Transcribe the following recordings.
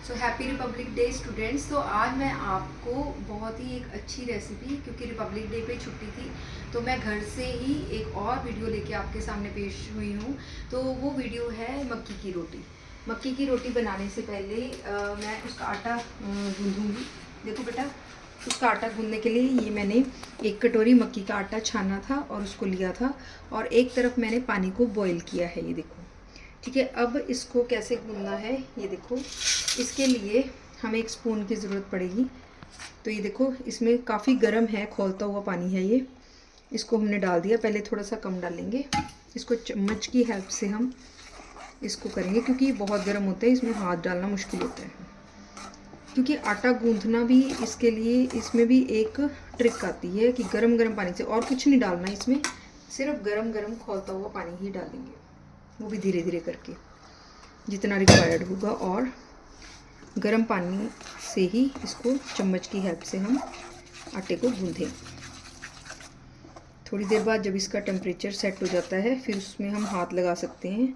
So happy Republic day students. तो आज मैं आपको बहुत ही एक अच्छी रेसिपी, क्योंकि रिपब्लिक डे पे छुट्टी थी तो मैं घर से ही एक और वीडियो लेके आपके सामने पेश हुई हूँ। तो वो वीडियो है मक्की की रोटी। मक्की की रोटी बनाने से पहले मैं उसका आटा गूँधूँगी। देखो बेटा, उसका आटा गूँधने के लिए ये मैंने एक कटोरी मक्की का आटा छाना था और उसको लिया था, और एक तरफ मैंने पानी को बॉईल किया है। ये देखो, ठीक है। अब इसको कैसे गूँधना है ये देखो। इसके लिए हमें एक स्पून की ज़रूरत पड़ेगी। तो ये देखो, इसमें काफ़ी गर्म है, खौलता हुआ पानी है ये। इसको हमने डाल दिया, पहले थोड़ा सा कम डालेंगे। इसको चम्मच की हेल्प से हम इसको करेंगे, क्योंकि ये बहुत गर्म होता है, इसमें हाथ डालना मुश्किल होता है। क्योंकि आटा गूँधना भी, इसके लिए इसमें भी एक ट्रिक आती है कि गरम गरम पानी से, और कुछ नहीं डालना इसमें, सिर्फ गरम गरम खौलता हुआ पानी ही डालेंगे, वो भी धीरे धीरे करके जितना रिक्वायर्ड होगा। और गर्म पानी से ही इसको चम्मच की हेल्प से हम आटे को गूँधें। थोड़ी देर बाद जब इसका टेम्परेचर सेट हो जाता है, फिर उसमें हम हाथ लगा सकते हैं।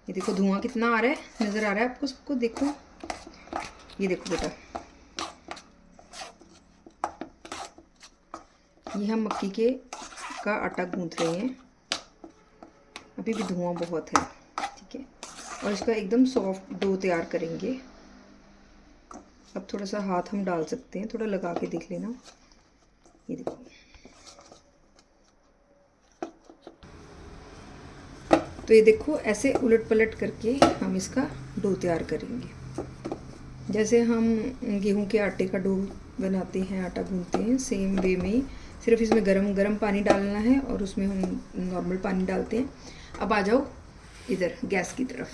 ये देखो धुआं कितना आ रहा है, नज़र आ रहा है आपको सबको? देखो, ये देखो बेटा, ये हम मक्की का आटा गूँध रहे हैं। अभी भी धुआं बहुत है, ठीक है। और इसका एकदम सॉफ्ट डो तैयार करेंगे। अब थोड़ा सा हाथ हम डाल सकते हैं, थोड़ा लगा के देख लेना। ये देखो, तो ये देखो, ऐसे उलट पलट करके हम इसका डो तैयार करेंगे। जैसे हम गेहूं के आटे का डो बनाते हैं, आटा गूंथते हैं, सेम वे में, सिर्फ इसमें गरम गरम पानी डालना है और उसमें हम नॉर्मल पानी डालते हैं। अब आ जाओ इधर गैस की तरफ।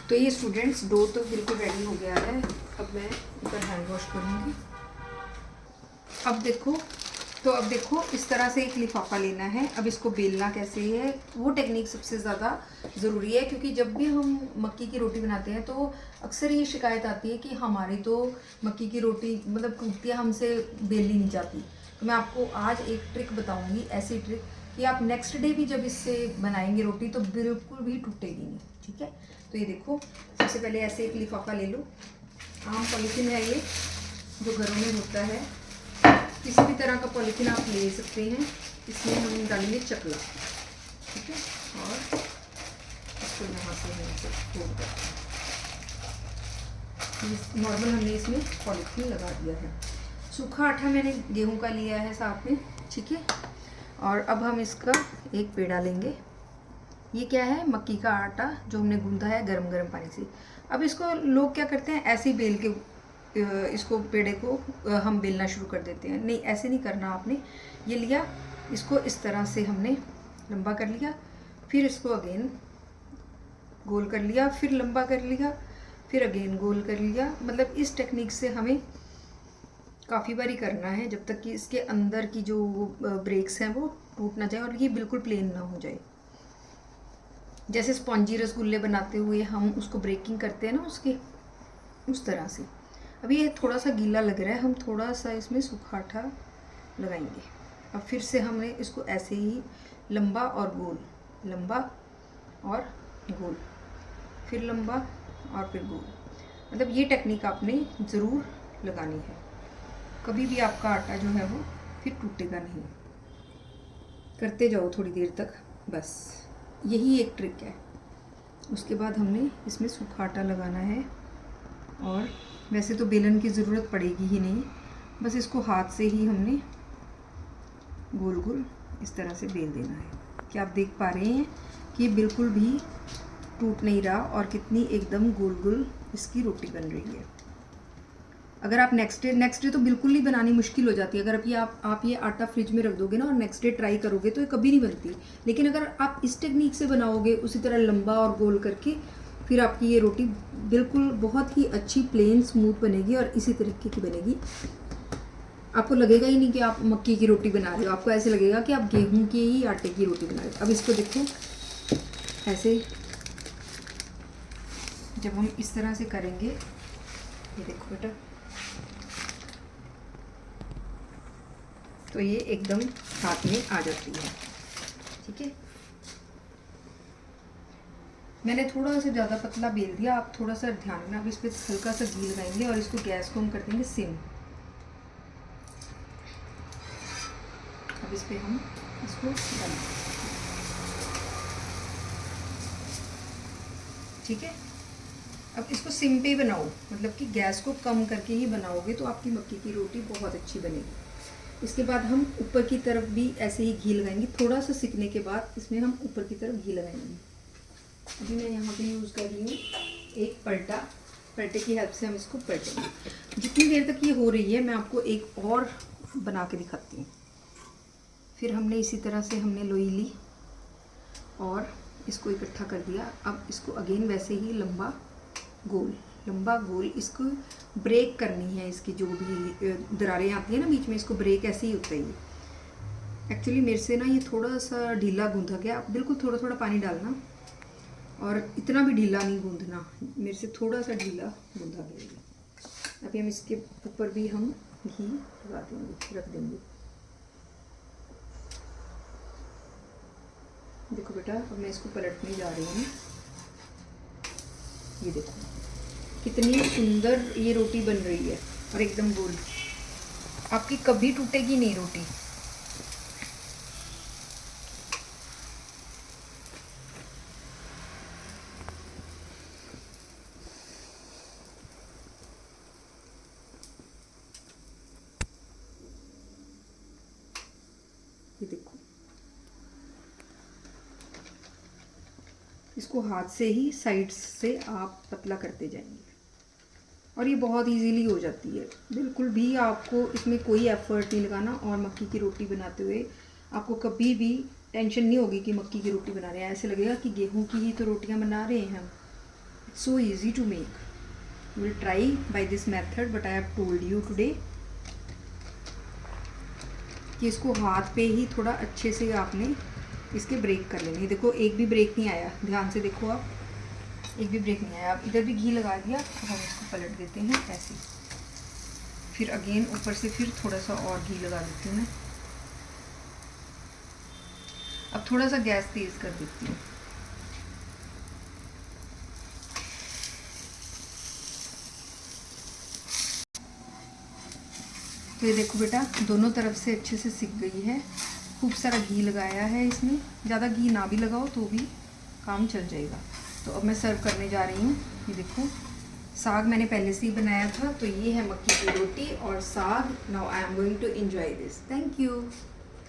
तो ये स्टूडेंट्स, डो तो बिल्कुल रेडी हो गया है। अब मैं ऊपर हैंड वॉश करूँगी। अब देखो इस तरह से एक लिफाफा लेना है। अब इसको बेलना कैसे है, वो टेक्निक सबसे ज़्यादा ज़रूरी है, क्योंकि जब भी हम मक्की की रोटी बनाते हैं तो अक्सर ये शिकायत आती है कि हमारी तो मक्की की रोटी मतलब टूटती है, हमसे बेलनी नहीं जाती। तो मैं आपको आज एक ट्रिक बताऊँगी, ऐसी ट्रिक कि आप नेक्स्ट डे भी जब इससे बनाएंगे रोटी तो बिल्कुल भी टूटेगी नहीं, ठीक है। तो ये देखो, सबसे पहले ऐसे एक लिफाफा ले लो। आम पॉलीथीन है ये, जो घरों में होता है। किसी भी तरह का पॉलीथीन आप ले सकते हैं। इसमें हम डालेंगे चकला, ठीक है। और इसको यहाँ से फोल्ड करते हैं। नॉर्मल हमने इसमें पॉलीथीन लगा दिया है। सूखा आटा मैंने गेहूं का लिया है साथ में, ठीक है। और अब हम इसका एक पेड़ा लेंगे। ये क्या है? मक्की का आटा जो हमने गूंदा है गरम गरम पानी से। अब इसको लोग क्या करते हैं, ऐसे ही बेल के इसको पेड़े को हम बेलना शुरू कर देते हैं। नहीं, ऐसे नहीं करना आपने। ये लिया, इसको इस तरह से हमने लंबा कर लिया, फिर इसको अगेन गोल कर लिया, फिर लंबा कर लिया, फिर अगेन गोल कर लिया। मतलब इस टेक्निक से हमें काफ़ी बारी करना है, जब तक कि इसके अंदर की जो ब्रेक्स हैं वो टूट ना जाए और ये बिल्कुल प्लेन ना हो जाए। जैसे स्पॉन्जी रसगुल्ले बनाते हुए हम उसको ब्रेकिंग करते हैं ना उसके, उस तरह से। अभी ये थोड़ा सा गीला लग रहा है, हम थोड़ा सा इसमें सूखा आटा लगाएंगे। अब फिर से हमने इसको ऐसे ही लंबा और गोल, लंबा और गोल, फिर लंबा और फिर गोल। मतलब ये टेक्निक आपने ज़रूर लगानी है, कभी भी आपका आटा जो है वो फिर टूटेगा नहीं। करते जाओ थोड़ी देर तक, बस यही एक ट्रिक है। उसके बाद हमने इसमें सूखा आटा लगाना है, और वैसे तो बेलन की ज़रूरत पड़ेगी ही नहीं, बस इसको हाथ से ही हमने गोल गोल इस तरह से बेल देना है। क्या आप देख पा रहे हैं कि बिल्कुल भी टूट नहीं रहा और कितनी एकदम गोल गोल इसकी रोटी बन रही है। अगर आप नेक्स्ट डे तो बिल्कुल ही बनानी मुश्किल हो जाती है। अगर अभी आप ये आटा फ्रिज में रख दोगे ना और नेक्स्ट डे ट्राई करोगे तो ये कभी नहीं बनती। लेकिन अगर आप इस टेक्निक से बनाओगे उसी तरह लंबा और गोल करके, फिर आपकी ये रोटी बिल्कुल बहुत ही अच्छी प्लेन स्मूथ बनेगी और इसी तरीके की बनेगी। आपको लगेगा ही नहीं कि आप मक्की की रोटी बना रहे हो, आपको ऐसे लगेगा कि आप गेहूं के ही आटे की रोटी बना रहे हो। अब इसको देखो, ऐसे जब हम इस तरह से करेंगे, ये देखो बेटा, तो ये एकदम हाथ में आ जाती है, ठीक है। मैंने थोड़ा सा ज़्यादा पतला बेल दिया, आप थोड़ा सा ध्यान रखना। अब इस पर हल्का सा घी लगाएंगे और इसको गैस को हम कर देंगे सिम। अब इस पर हम इसको डालेंगे, ठीक है। अब इसको सिम पे ही बनाओ, मतलब कि गैस को कम करके ही बनाओगे तो आपकी मक्की की रोटी बहुत अच्छी बनेगी। इसके बाद हम ऊपर की तरफ भी ऐसे ही घी लगाएंगे, थोड़ा सा सिकने के बाद इसमें हम ऊपर की तरफ घी लगाएंगे। अभी मैं यहाँ पे यूज़ कर रही हूँ एक पलटे की हेल्प से हम इसको पलटेंगे। जितनी देर तक ये हो रही है मैं आपको एक और बना के दिखाती हूँ। फिर हमने इसी तरह से हमने लोई ली और इसको इकट्ठा कर दिया। अब इसको अगेन वैसे ही लंबा गोल इसको ब्रेक करनी है। इसकी जो भी दरारें आती हैं ना बीच में, इसको ब्रेक ऐसे ही होता है ये। एक्चुअली मेरे से ना ये थोड़ा सा ढीला गूंधा गया, आप बिल्कुल थोड़ा थोड़ा पानी डालना और इतना भी ढीला नहीं गूंधना, मेरे से थोड़ा सा ढीला गूंधा गया। अभी हम इसके ऊपर भी हम घी लगा देंगे, रख देंगे। देखो बेटा, अब मैं इसको पलटने जा रही हूँ। ये देखो कितनी सुंदर ये रोटी बन रही है और एकदम गोल। आपकी कभी टूटेगी नहीं रोटी। ये देखो, इसको हाथ से ही साइड से आप पतला करते जाएंगे और ये बहुत इजीली हो जाती है। बिल्कुल भी आपको इसमें कोई एफर्ट नहीं लगाना और मक्की की रोटी बनाते हुए आपको कभी भी टेंशन नहीं होगी कि मक्की की रोटी बना रहे हैं। ऐसे लगेगा कि गेहूं की ही तो रोटियां बना रहे हैं हम। It's so easy to make. Will try by this method but I have told you today कि इसको हाथ पे ही थोड़ा अच्छे से आपने इसके ब्रेक कर लेने। देखो एक भी ब्रेक नहीं आया, ध्यान से देखो आप, एक भी ब्रेक नहीं आया। अब इधर भी घी लगा दिया, अब हम इसको पलट देते हैं ऐसे। फिर अगेन ऊपर से फिर थोड़ा सा और घी लगा देती हूँ मैं। अब थोड़ा सा गैस तेज कर देती हूँ। तो ये देखो बेटा, दोनों तरफ से अच्छे से सिक गई है। खूब सारा घी लगाया है इसमें, ज़्यादा घी ना भी लगाओ तो भी काम चल जाएगा। तो अब मैं सर्व करने जा रही हूँ। ये देखो, साग मैंने पहले से ही बनाया था, तो ये है मक्की की रोटी और साग। Now I am going to enjoy this. Thank you.